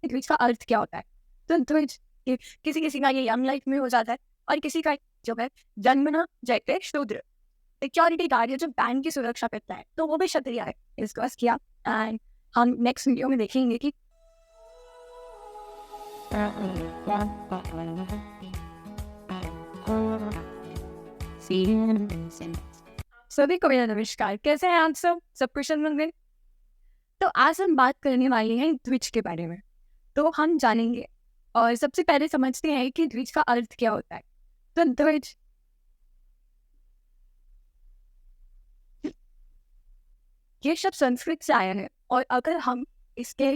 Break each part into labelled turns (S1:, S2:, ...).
S1: द्विज का अर्थ क्या होता है। तो द्विज किसी किसी का ये यंग लाइफ में हो जाता है और किसी का जो है जन्मना जयते शूद्र, सिक्योरिटी गार्ड जो बैंक की सुरक्षा करता है, तो वो भी क्षत्रिय है। डिस्कस किया एंड हम नेक्स्ट वीडियो में देखेंगे कि सभी को मेरा नमस्कार। कैसे हैं आप सब कुशल मंगल। तो आज हम बात करने वाले हैं द्विज के बारे में। तो हम जानेंगे और सबसे पहले समझते हैं कि द्विज का अर्थ क्या होता है। तो द्विज ये शब्द संस्कृत से आया है और अगर हम इसके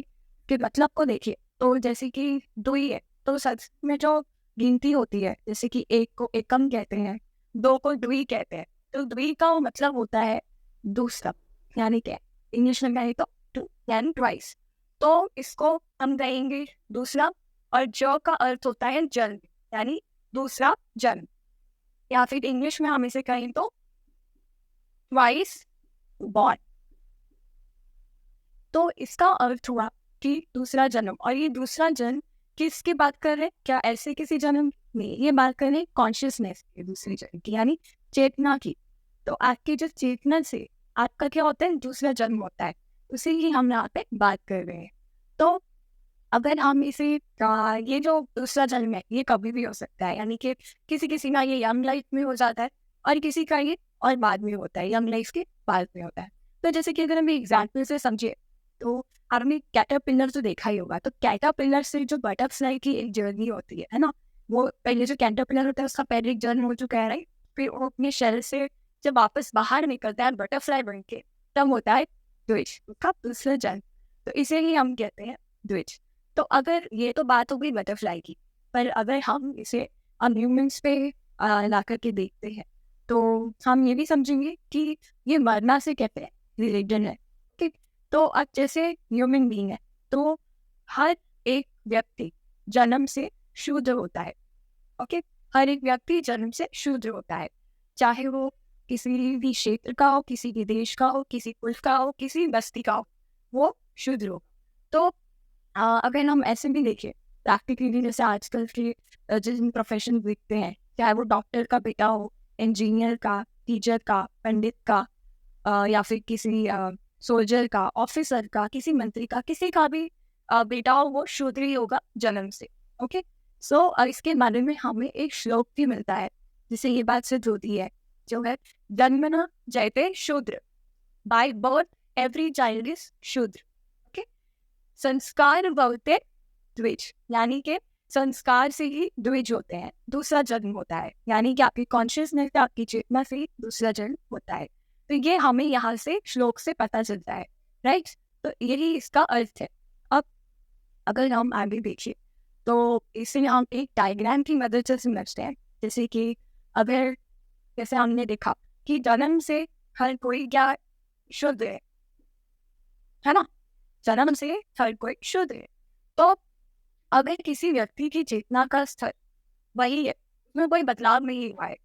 S1: के मतलब को देखें तो जैसे कि दुई है, तो संस्कृत में जो गिनती होती है जैसे कि एक को एकम कहते हैं, दो को द्वि कहते हैं। तो द्वि का मतलब होता है दूसरा, यानी क्या इंग्लिश में कहें तो टू यानी ट्वाइस। तो इसको हम कहेंगे दूसरा। और जो का अर्थ होता है जन्म, यानी दूसरा जन्म, या फिर इंग्लिश में हम इसे कहें तो ट्वाइस बॉर्न। तो इसका अर्थ हुआ कि दूसरा जन्म। और ये दूसरा जन्म किसकी बात कर रहे हैं? क्या ऐसे किसी जन्म में? ये बात कर रहे हैं कॉन्शियसनेस की, दूसरी जन्म की, यानी चेतना की। तो आपकी जो चेतना से आपका क्या होता है, दूसरा जन्म होता है, उसी की हम यहाँ पे बात कर रहे हैं। तो अगर हम इसे ये जो दूसरा जन्म है ये कभी भी हो सकता है, यानी कि किसी किसी का ये यंग लाइफ में हो जाता है और किसी का ये और बाद में होता है, यंग लाइफ के बाद में होता है। तो जैसे कि अगर हम एग्जाम्पल से समझे तो आपने कैटरपिलर तो देखा ही होगा। तो कैटरपिलर से जो बटरफ्लाई की एक जर्नी होती है ना, वो पहले जो कैटरपिलर होता है उसका पहले एक जन्म हो चुका है, राइट। फिर वो अपने शेल से जब वापस बाहर निकलता है बटरफ्लाई बन के, तब होता है द्विज, उसका दूसरा जन्म। तो इसे ही हम कहते हैं द्विज। तो अगर ये तो बात हो गई बटरफ्लाई की, पर अगर हम इसे हम ह्यूमंस पे ला करके देखते हैं तो हम ये भी समझेंगे कि ये मरना से कहते हैं रिलीजन है। ठीक। तो अब जैसे ह्यूमन बीइंग है तो हर एक व्यक्ति जन्म से शूद्र होता है। ओके, हर एक व्यक्ति जन्म से शूद्र होता है, चाहे वो किसी भी क्षेत्र का हो, किसी भी देश का हो, किसी कुल का हो, किसी बस्ती का हो, वो शूद्र हो। तो अगर हम ऐसे भी देखें प्रैक्टिकली, जैसे आजकल के जिन प्रोफेशन देखते हैं, चाहे वो डॉक्टर का बेटा हो, इंजीनियर का, टीचर का, पंडित का, या फिर किसी सोल्जर का, ऑफिसर का, किसी मंत्री का, किसी का भी बेटा हो, वो शूद्र ही होगा जन्म से। ओके, सो इसके बारे में हमें एक श्लोक भी मिलता है जिससे ये बात सिद्ध होती है, जो है जन्मना जयते शूद्र, by birth every child is शूद्र। ओके, संस्कार भवते द्विज, यानी कि संस्कार से ही द्विज होते हैं, दूसरा जन्म होता है, यानी कि आपकी कॉन्शियसनेस, आपकी चेतना से ही दूसरा जन्म होता है। तो ये हमें यहाँ से श्लोक से पता चलता है, राइट। तो यही इसका अर्थ है। अब अगर हम आगे देखिए तो इसे हम एक डायग्राम की मदद से समझते हैं। जैसे कि अगर जैसे हमने देखा कि जन्म से हर कोई क्या शुद्ध है ना, जन्म से हर कोई शुद्ध है। तो अगर किसी व्यक्ति की चेतना का स्तर वही है, उसमें कोई बदलाव नहीं हुआ है,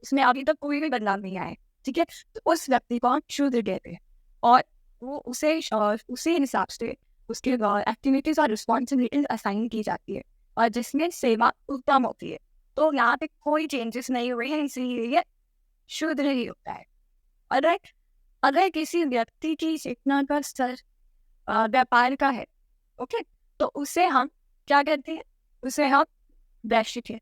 S1: उसमें अभी तक कोई भी बदलाव नहीं आया है, ठीक है, तो उस व्यक्ति को हम शूद्र कहते हैं। और वो उसी हिसाब से उसके एक्टिविटीज और रिस्पॉन्सिबिलिटीज असाइन की जाती है और जिसमें सेवा उत्तम होती है। तो यहाँ पे कोई चेंजेस नहीं हुए हैं, इसीलिए ये शूद्र ही होता है। और अगर किसी व्यक्ति की चेतना का स्तर व्यापार का है, ओके, तो उसे हम क्या कहते हैं, उसे हम वैश्य कहते हैं।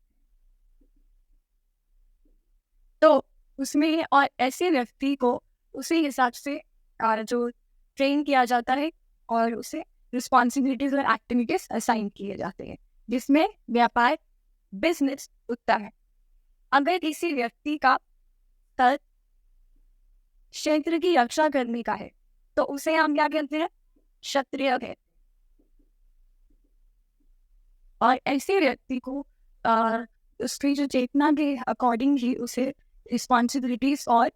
S1: तो उसमें और ऐसे व्यक्ति को उसी हिसाब से जो ट्रेन किया जाता है और उसे रिस्पॉन्सिबिलिटीज और एक्टिविटीज असाइन किए जाते हैं, जिसमें व्यापार बिजनेस उत्तर है। अगर किसी व्यक्ति का स्तर क्षेत्र की रक्षा करने का है तो उसे हम क्या कहते हैं, क्षत्रिय कहते हैं। और ऐसे व्यक्ति को उसकी जो चेतना के अकॉर्डिंग ही उसे रिस्पॉन्सिबिलिटीज और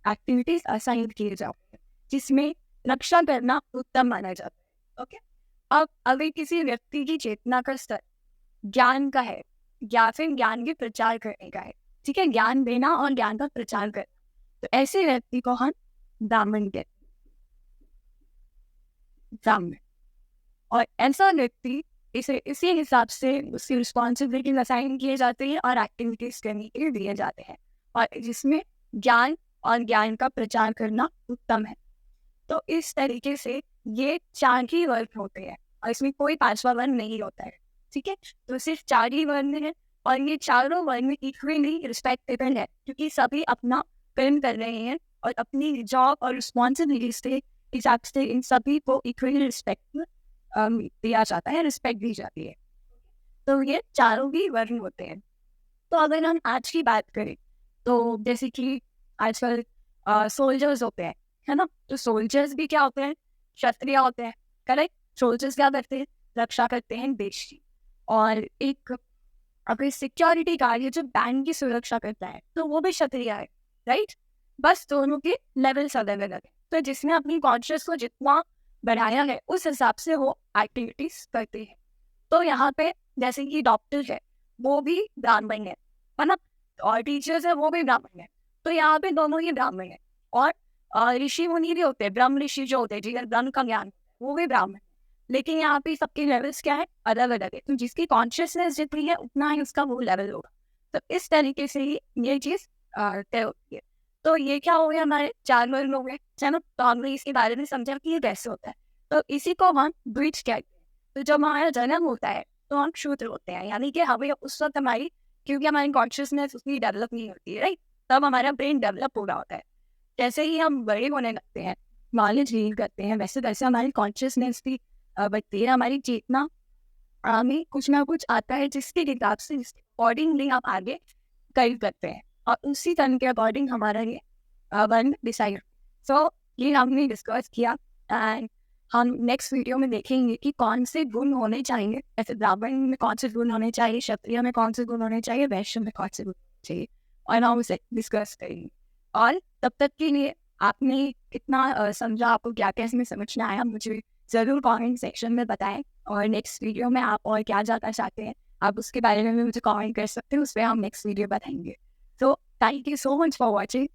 S1: एक्टिविटीज असाइन किए जाते हैं, जिसमें रक्षा करना उत्तम माना जाता है। ओके, अब अगर किसी व्यक्ति की चेतना का स्तर ज्ञान का है या फिर ज्ञान के प्रचार करने का है, ठीक है, ज्ञान देना और ज्ञान का प्रचार करना, तो ऐसे व्यक्ति को हम ब्राह्मण कहते हैं, ब्राह्मण। और ऐसा व्यक्ति इसी हिसाब से उसकी रिस्पॉन्सिबिलिटीज असाइन किए जाते हैं और एक्टिविटीज करने के लिए दिए जाते हैं, और जिसमें ज्ञान और ज्ञान का प्रचार करना उत्तम है। तो इस तरीके से ये 4 ही वर्ण होते हैं और इसमें कोई 5वां वर्ण नहीं होता है, ठीक है। तो सिर्फ 4 ही वर्ण है और ये चारों वर्ण इक्वली रिस्पेक्टेबल है, क्योंकि सभी अपना कर्म कर रहे हैं और अपनी जॉब और रिस्पॉन्सिबिलिटीज के हिसाब से इन सभी को इक्वली रिस्पेक्ट दिया जाता है, रिस्पेक्ट दी जाती है। तो ये चारों ही वर्ण होते हैं। तो अगर हम आज की बात करें तो जैसे कि आजकल सोल्जर्स होते हैं, है ना, तो सोल्जर्स भी क्या होते हैं, क्षत्रिय होते हैं, करेक्ट। सोल्जर्स क्या करते हैं, रक्षा करते हैं देश की। और एक अगर सिक्योरिटी गार्ड है जो बैंक की सुरक्षा करता है तो वो भी क्षत्रिय है, राइट। बस दोनों के लेवल्स अलग अलग है। तो जिसने अपनी कॉन्शियस को जितना बढ़ाया है उस हिसाब से वो एक्टिविटीज करते हैं। तो यहाँ पे जैसे कि डॉक्टर है वो भी ब्राह्मण है ना, और टीचर्स है वो भी ब्राह्मण है। तो यहाँ पे दोनों ही ब्राह्मण है। और ऋषि मुनि भी होते हैं, ब्रह्म ऋषि जो होते हैं जिन्हें ब्रह्म का ज्ञान वो भी ब्राह्मण है। लेकिन यहाँ पे सबके लेवल्स क्या है, अलग अलग है। तो जिसकी कॉन्शियसनेस जितनी है उतना ही उसका वो लेवल होगा। तो इस तरीके से ही ये चीज तय होती है। तो ये क्या हो गया, हमारे 4 वर्ण हो गए, है ना। तो हमने इसके बारे में समझा कि ये कैसे होता है। तो इसी को हम द्विज कहते हैं। तो जब हमारा जन्म होता है तो हम शूद्र होते हैं, यानी कि हमें उस वक्त हमारी, क्योंकि हमारी कॉन्शियसनेस उसकी डेवलप नहीं होती है, राइट। तब हमारा ब्रेन डेवलप हो रहा होता है। जैसे ही हम बड़े होने लगते हैं, नॉलेज गेन करते हैं, वैसे वैसे हमारी कॉन्शियसनेस भी बढ़ती है, हमारी चेतना में कुछ ना कुछ आता है जिसके हिसाब से अकॉर्डिंगली हम आगे गाइड करते हैं और उसी तरह के अकॉर्डिंग हमारा ये वर्ण डिसाइड। सो ये हमने डिस्कस किया एंड हम नेक्स्ट वीडियो में देखेंगे कि कौन से गुण होने चाहिए, ऐसे ब्राह्मण में कौन से गुण होने चाहिए, क्षत्रिय में कौन से गुण होने चाहिए, वैश्य में कौन से गुण होने चाहिए, और हम उसे डिस्कस करेंगे। और तब तक के लिए आपने कितना समझा, आपको क्या क्या इसमें समझ में आया, मुझे ज़रूर कमेंट सेक्शन में बताएं। और नेक्स्ट वीडियो में आप और क्या जानना चाहते हैं आप उसके बारे में भी मुझे कमेंट कर सकते हैं, उस पर हम नेक्स्ट वीडियो बताएंगे। तो thank you so much for watching.